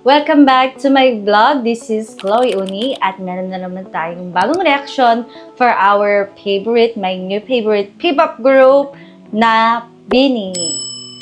Welcome back to my vlog. This is Chloe Uni at meron na naman tayong bagong reaction for our favorite, my new favorite P-pop group na BINI.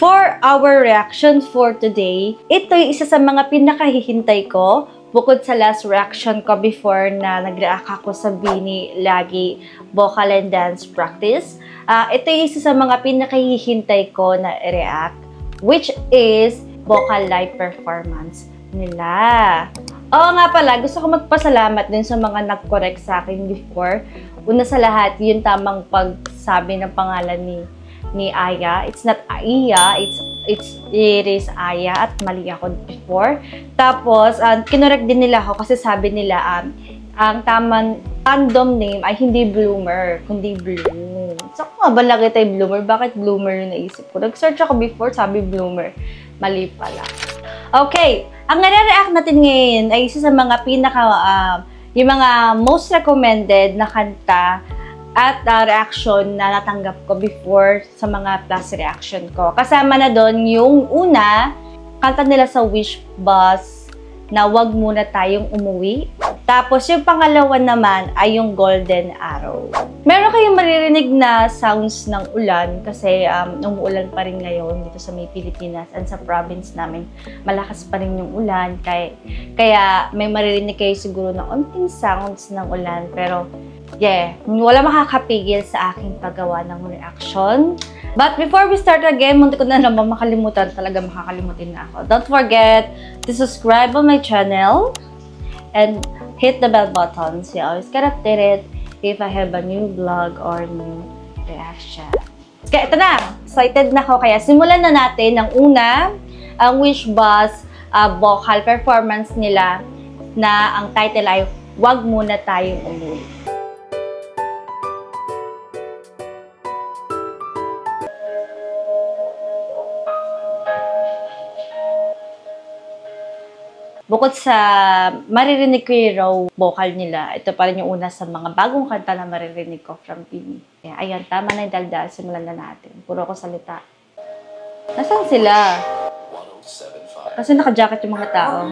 For our reaction for today, ito yung isa sa mga pinakahihintay ko. Bukod sa last reaction ko before na nag-react ako sa BINI lagi vocal and dance practice. Ito yung isa sa mga pinakahihintay ko na i-react, which is vocal live performance nila. Oo nga pala, gusto ko magpasalamat din sa mga nag-correct sa akin before. Una sa lahat, yung tamang pagsabi ng pangalan ni Aya. It's not Aya, it is Aya at mali ako before. Tapos, kinorek din nila ako kasi sabi nila ang tamang fandom name ay hindi Bloomer, kundi Bloom. So, kung ba lagi tayo Bloomer, bakit Bloomer yung naisip ko? Nag-search ako before, sabi Bloomer. Mali pala. Okay, ang nare-react natin ngayon ay isa sa mga yung mga most recommended na kanta at reaction na natanggap ko before sa mga plus reaction ko. Kasama na doon yung una, kanta nila sa Wish Bus na Wag Muna Tayong Umuwi. Tapos yung pangalawa naman ay yung Golden Arrow. Meron kayong maririnig na sounds ng ulan kasi umuulan pa rin ngayon dito sa may Pilipinas and sa province namin. Malakas pa rin yung ulan. Kaya may maririnig kayo siguro na onting sounds ng ulan. Pero yeah, wala makakapigil sa aking paggawa ng reaction. But before we start again, munti ko na naman makalimutan. Talaga makakalimutin na ako. Don't forget to subscribe on my channel and hit the bell button so you always get updated if I have a new vlog or new reaction. Kaya ito na! Excited na ako. Kaya simulan na natin ang una, ang Wish Bus vocal performance nila na ang title ay Wag Muna Tayong Umuwi. Bukod sa maririnig ko yung raw vocal nila, ito pa rin yung una sa mga bagong kanta na maririnig ko from BINI. Kaya ayan, tama na yung dagdag. Simulan na natin. Puro ko salita. Nasaan sila? Kasi naka-jacket yung mga tao.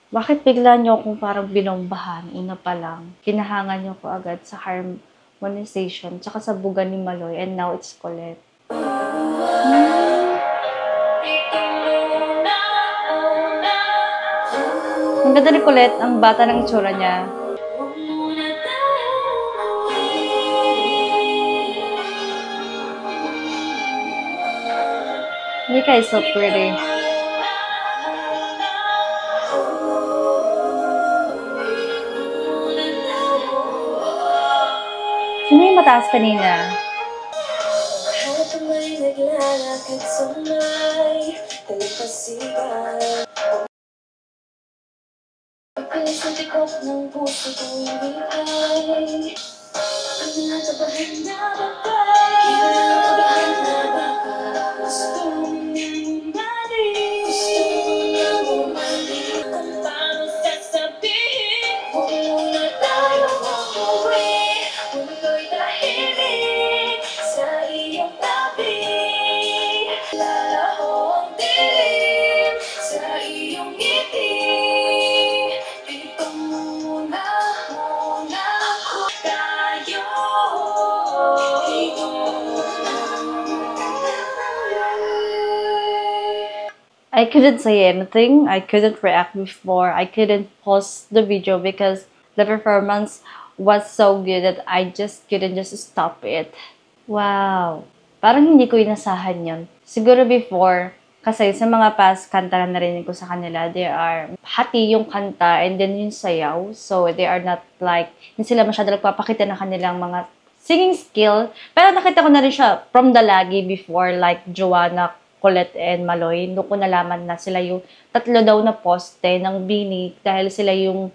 Bakit bigla nyo akong parang binombahan? Una pa lang. Kinahangan nyo ko agad sa harmonization, tsaka sa buga ni Maloy, and now it's Colette. Ang ganda ni Colette, ang bata ng itsura niya. Mika is so pretty. Sino yung mataas kanina? I couldn't say anything. I couldn't react before. I couldn't pause the video because the performance was so good that I just couldn't just stop it. Wow! Parang hindi ko inasahan yun. Siguro before, kasi sa mga past kanta na narinig ko sa kanila, they are hati yung kanta and then yung sayaw. So, they are not like, hindi sila masyado nagpapakita ng kanilang mga singing skill. Pero nakita ko na rin siya from the lagi before, like Joanna, Colette and Maloy. Doon ko nalaman na sila yung tatlo daw na poste ng BINI dahil sila yung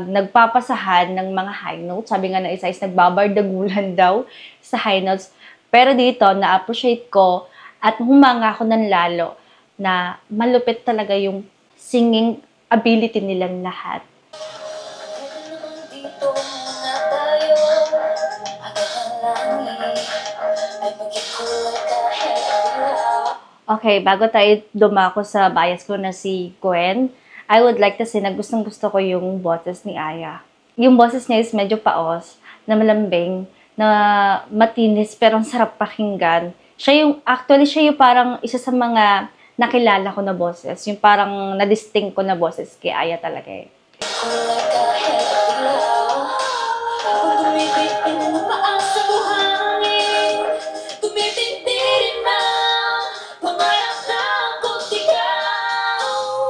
nagpapasahan ng mga high notes. Sabi nga na isa is nagbabardagulan daw sa high notes. Pero dito, na-appreciate ko at humanga ako ng lalo na malupit talaga yung singing ability nilang lahat. Okay, bago tayo dumako sa bias ko na si Gwen, I would like to say na gustong-gusto ko yung boses ni Aya. Yung boses niya is medyo paos, na malambing, na matinis pero ang sarap pakinggan. Actually siya yung parang isa sa mga nakilala ko na boses. Yung parang na-distinct ko na boses kay Aya talaga eh.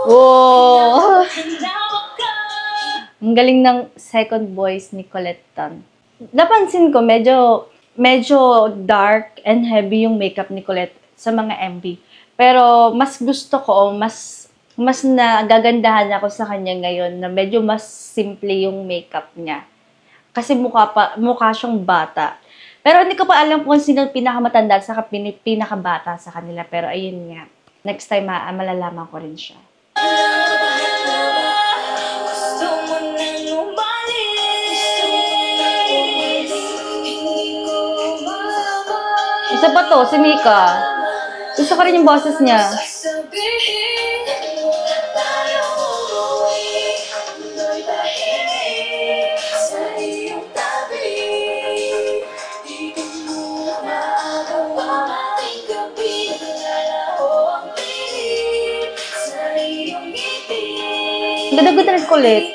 Wow! Ang galing ng second voice ni Colette Tan. Napansin ko, medyo dark and heavy yung makeup ni Colette sa mga MV. Pero mas gusto ko, mas nagagandahan ako sa kanya ngayon na medyo mas simple yung makeup niya. Kasi mukha siyang bata. Pero hindi ko pa alam kung sino pinakamatanda sa pinakabata sa kanila. Pero ayun nga, next time malalaman ko rin siya. Isa pa to, si Mika. Gusto ko rin yung boses niya. Ganda-ganda rin kulit.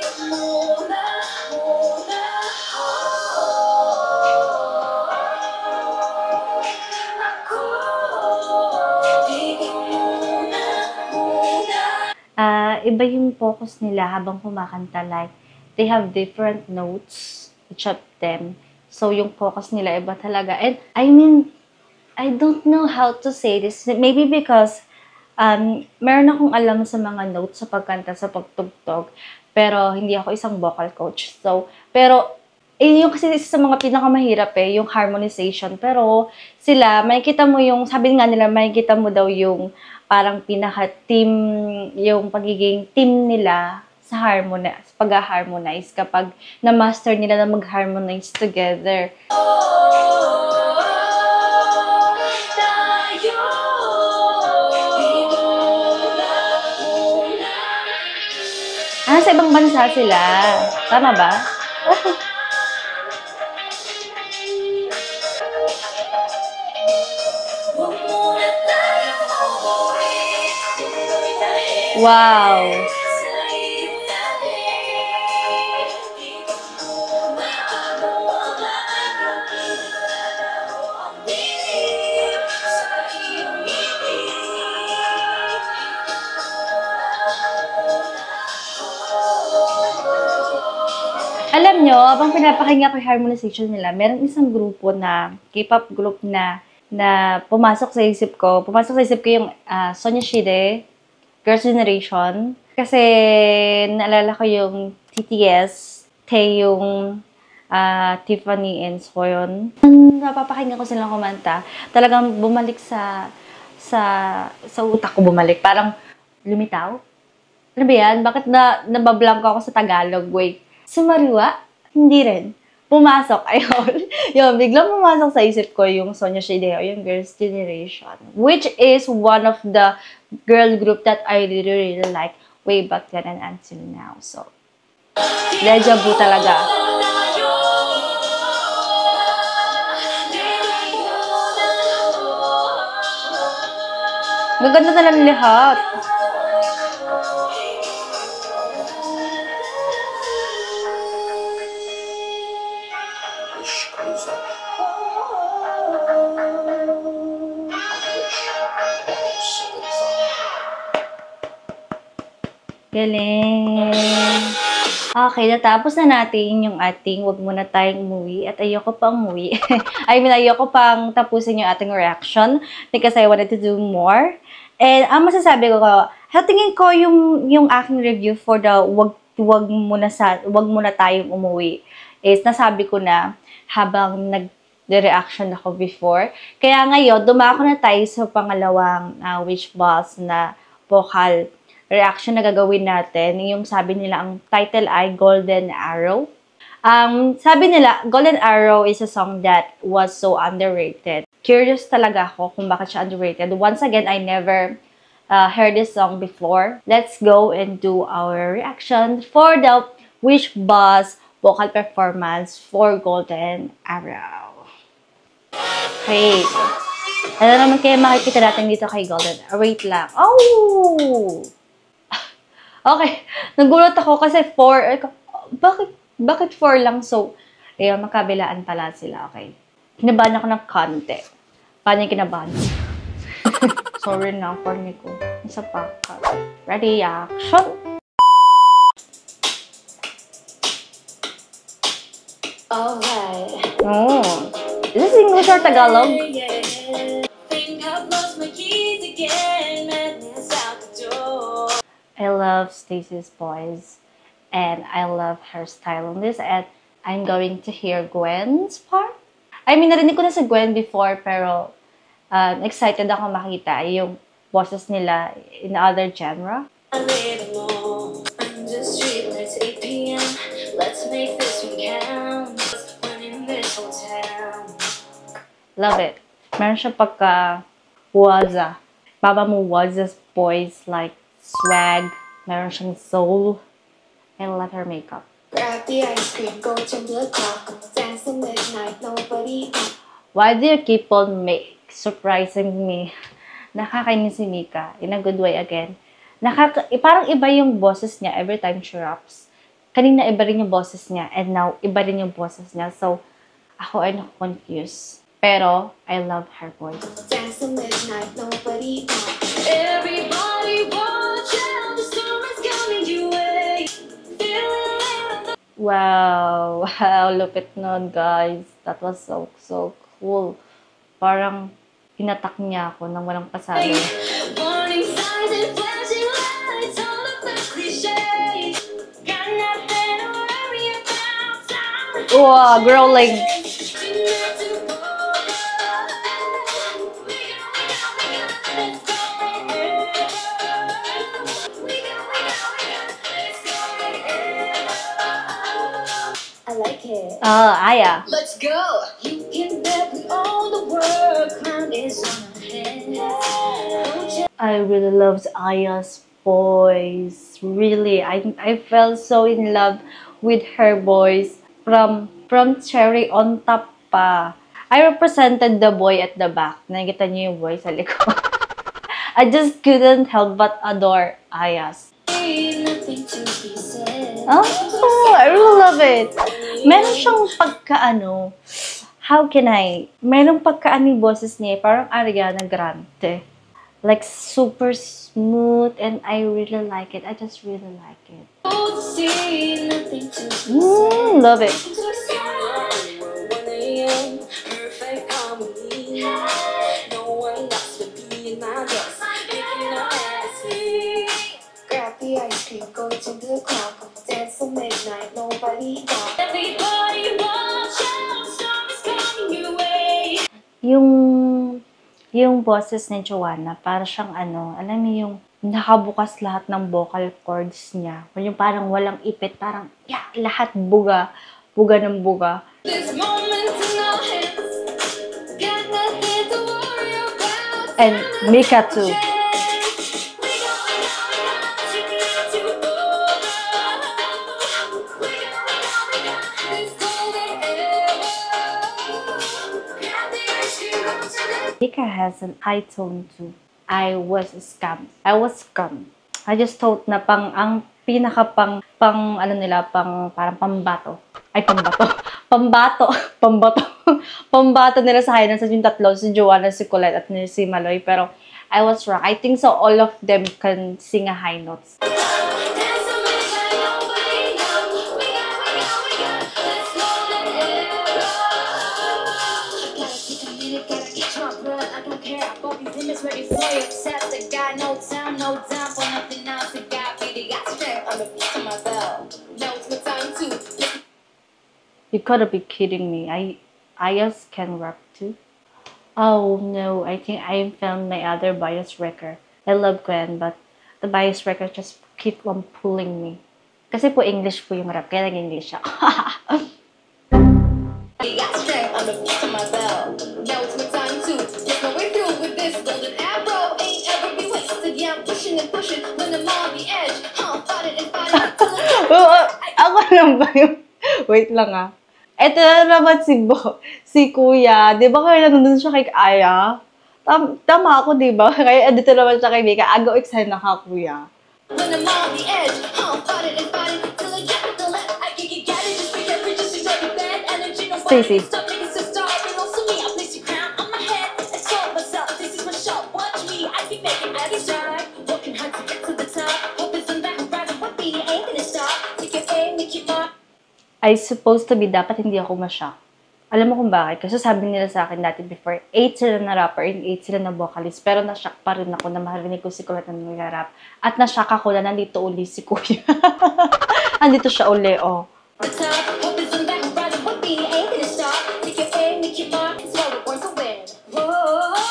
Iba yung focus nila habang kumakanta. Like, they have different notes, each of them. So, yung focus nila iba talaga. And, I mean, I don't know how to say this. Maybe because meron akong alam sa mga notes sa pagkanta, sa pagtugtog. Pero, hindi ako isang vocal coach. So, pero, yung kasi sa mga pinakamahirap yung harmonization. Pero, sila, makikita mo yung, sabi nga nila, makikita mo daw yung parang pinaka-team, yung pagiging team nila sa pag-harmonize kapag na-master nila na mag-harmonize together. Sa ibang bansa sila. Tama ba? Wow! Alam nyo, habang pinapakinggan ko yung harmonization nila, meron isang grupo na, K-pop group na pumasok sa isip ko. Pumasok sa isip ko yung Sonyashide, Girls' Generation. Kasi naalala ko yung TTS, Taeyong, Tiffany, and Soyeon. Napapakinggan ko silang kumanta. Talagang bumalik sa utak ko bumalik. Parang lumitaw. Ano ba yan? Bakit nabablanko ako sa Tagalog? Wait. Si Mariwa? Hindi rin. Pumasok. Ayun. Yun, biglang pumasok sa isip ko yung Sonyashide o yung Girls' Generation. Which is one of the girl group that I really, really like way back then and until now. So, deja vu talaga. Maganda na lang lahat. Galing. Okay, natapos na natin yung ating wag muna tayong umuwi at ayoko pang umuwi. I mean, ayoko pang tapusin yung ating reaction because I wanted to do more. And ang masasabi ko, tingin ko yung aking review for the wag muna tayong umuwi is nasabi ko na habang nag-reaction ako before. Kaya ngayon, dumako na tayo sa pangalawang Wish Boss na vocal reaction na gagawin natin. Yung sabi nila, ang title ay Golden Arrow. Sabi nila, Golden Arrow is a song that was so underrated. curious talaga ako kung bakit siya underrated. Once again, I never heard this song before. Let's go and do our reaction for the Wish Buzz vocal performance for Golden Arrow. Okay. Ano naman kaya makikita natin dito kay Golden Arrow? Wait lang. Oh! Okay. Nagulat ako kasi 4. Bakit 4 lang? So, ayun, makabilaan pala sila. Okay. Kinabahan ako ng konti. Paano yung kinabahan? Sorry na, corny ko. Isa pa. Ready, action! Alright. Oh. Is this English or Tagalog? Think I've lost my keys again. Madness out the door. I love Stacey's voice and I love her style on this, and I'm going to hear Gwen's part. I mean, narinig ko na sa Gwen before, pero excited ako makita yung boses nila in other genre. I'm the street, let's 8 p.m. Let's make this one count. When in this whole town. Love it. Meron siya pagka waza. Baba mo waza's voice, like swag. Meron siyang soul. I love her makeup. Grab the ice cream, go to the clock. Dance till midnight, nobody. Why do you keep on surprising me? Nakakainis si Mika. In a good way again. Parang iba yung boses niya every time she raps. Kanina iba rin yung boses niya. And now, iba rin yung boses niya. So, ako ay na-confused. Pero, I love her voice. Dance till midnight, nobody. Everybody watch out, the storm is coming your way. Wow! Wow! Lupit nun, guys. That was so cool. Parang pinatak niya ako nang walang pasabi. Warning signs and flashing lights, all of the cliches. Got nothing to worry about. Wow! Growling! I like it. Aya. Let's go! You can bet we own the world. Crown is on our head. I really loved Aya's voice. Really, I fell so in love with her voice from Cherry on Top pa. I represented the boy at the back. Nakikita niyo yung boy sa likod. I just couldn't help but adore Aya's. Ain't nothing to be said. Oh, I really love it. Meron siyang merong pagka-ano boses niya, parang Ariana Grande. Like, super smooth, and I really like it. I just really like it. See, nothing to be said. Love it. 1 a.m. Perfect harmony. No one else would be in my dress. Making a mess. Grab the ice cream, go to the clock. Dance till midnight, nobody got. Everybody watch out, storm is coming your way. Yung boses ni Joanna, para siyang alam mo yung nakabukas lahat ng vocal cords niya. Yung parang walang ipit, parang lahat buga ng buga. This moment in our hands, got nothing to worry about. And Mika too. Mika has an high tone too. I was scammed. I just thought na ang pinaka pang parang pambato. Ay, pambato nila sa high sa yung tatlo, si Joanna, si Colette, at si Maloy. Pero I was wrong. I think so all of them can sing a high notes. Ready for you, set the guy, no time for nothing else. The guy really got strength on the beat of my belt. Knows what time to. You gotta be kidding me. Ayas can rap too. Oh no, I think I found my other bias wrecker. I love Gwen, but the bias wrecker just keep on pulling me. Kasi po English po yung rap, kaya nag-English ako. He got strength on the beat of my belt. Knows what time to. this golden arrow ain't ever be wasted. Yeah, I'm pushing and pushing when I'm on the edge. Fight it and fight it till it's Oo, ako lang ba yung... Wait lang ah. Ito na naman si Kuya. Di ba kaya nandun siya kay Aya? Tama ako, di ba? Kaya dito naman siya kay Mika. Agaw excited na ka, Kuya. when I'm on the edge. Fight it and fight it till I get the left. I can get it, just be careful, just use every bad energy. No Stacy. Stop making sister, belongs to me. I place your crown on my head. It's all myself. This is my show. Watch me. I keep making every stride. Working hard to get to the top. Hope is on that horizon. What be? Ain't gonna stop. Take your aim, make your mark. I supposed to be, dapat hindi ako ma-shock. Alam mo kung bakit? Kasi sabi nila sa akin dati before, 8 sila na rapper and 8 sila na vocalist. Pero na-shock pa rin ako na marinig ko si Kuya na nag-rap. At na-shock ako na nandito uli si Kuya. Nandito siya uli, oh. The top. Hope is on that horizon. What be? Ain't gonna stop. Take your aim, make your mark. It's all the words to win. Whoa.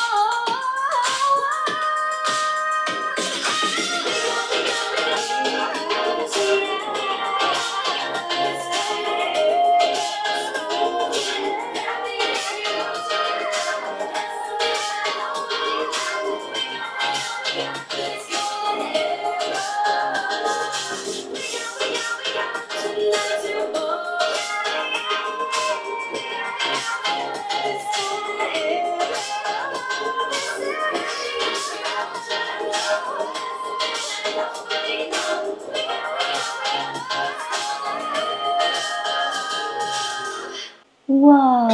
Wow!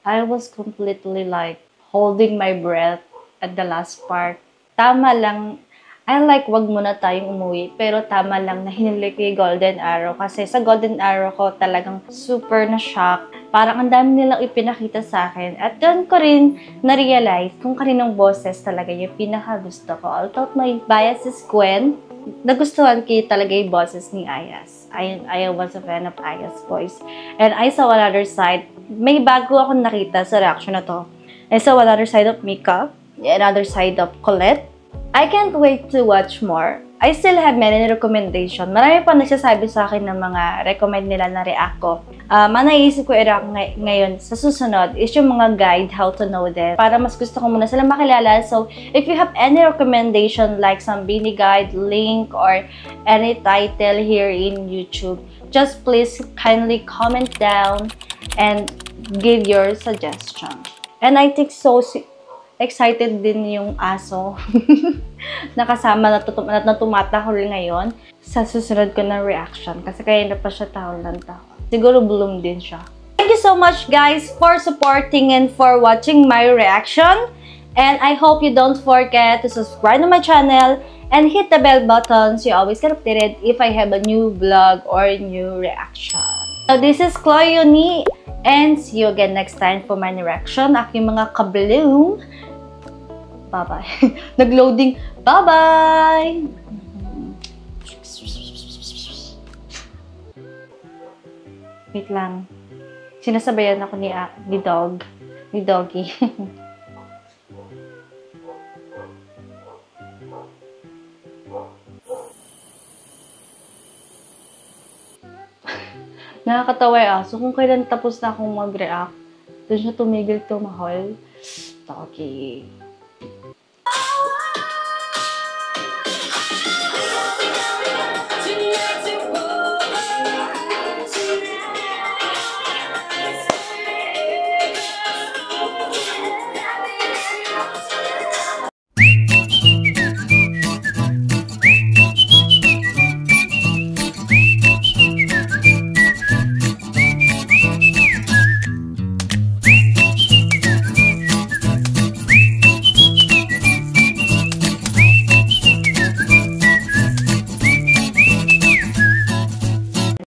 I was completely like holding my breath at the last part. Tama lang, I like wag muna tayong umuwi, pero tama lang na hinuli ko yung Golden Arrow kasi sa Golden Arrow ko talagang super na shock. Parang ang dami nilang ipinakita sa akin. At doon ko rin na-realize kung kaninong boses talaga yung pinaka-gusto ko. Although my bias is Gwen, nagustuhan ko talaga yung boses ni Ayas. I was a fan of Ayas' voice. And I saw another side. May bago akong nakita sa reaction na to. I saw another side of Mika, another side of Colette. I can't wait to watch more. I still have many recommendation. Marami pa nagsasabi sa akin ng mga recommend nila na react ko. Naisip ko i-react ngayon sa susunod is yung mga guide how to know them. Para mas gusto ko muna sila makilala. So, if you have any recommendation like some Bini guide, link, or any title here in YouTube, just please kindly comment down and give your suggestion. And I think so excited din yung aso na kasama na tumatahol ngayon sa susunod ko na reaction. Kasi kaya na pa siya tahol ng tahol. Siguro bloom din siya. Thank you so much guys for supporting and for watching my reaction. And I hope you don't forget to subscribe to my channel and hit the bell button so you always get updated if I have a new vlog or new reaction. So this is Chloe Uni and see you again next time for my reaction. Aking mga kabloom. Bye-bye. Nag-loading. Bye-bye! Wait lang. Sinasabayan ako ni Doggy. Nakakatawa yung aso. Kung kailan tapos na akong mag-react, doon siya tumigil tumahol. Doggy. Tonight,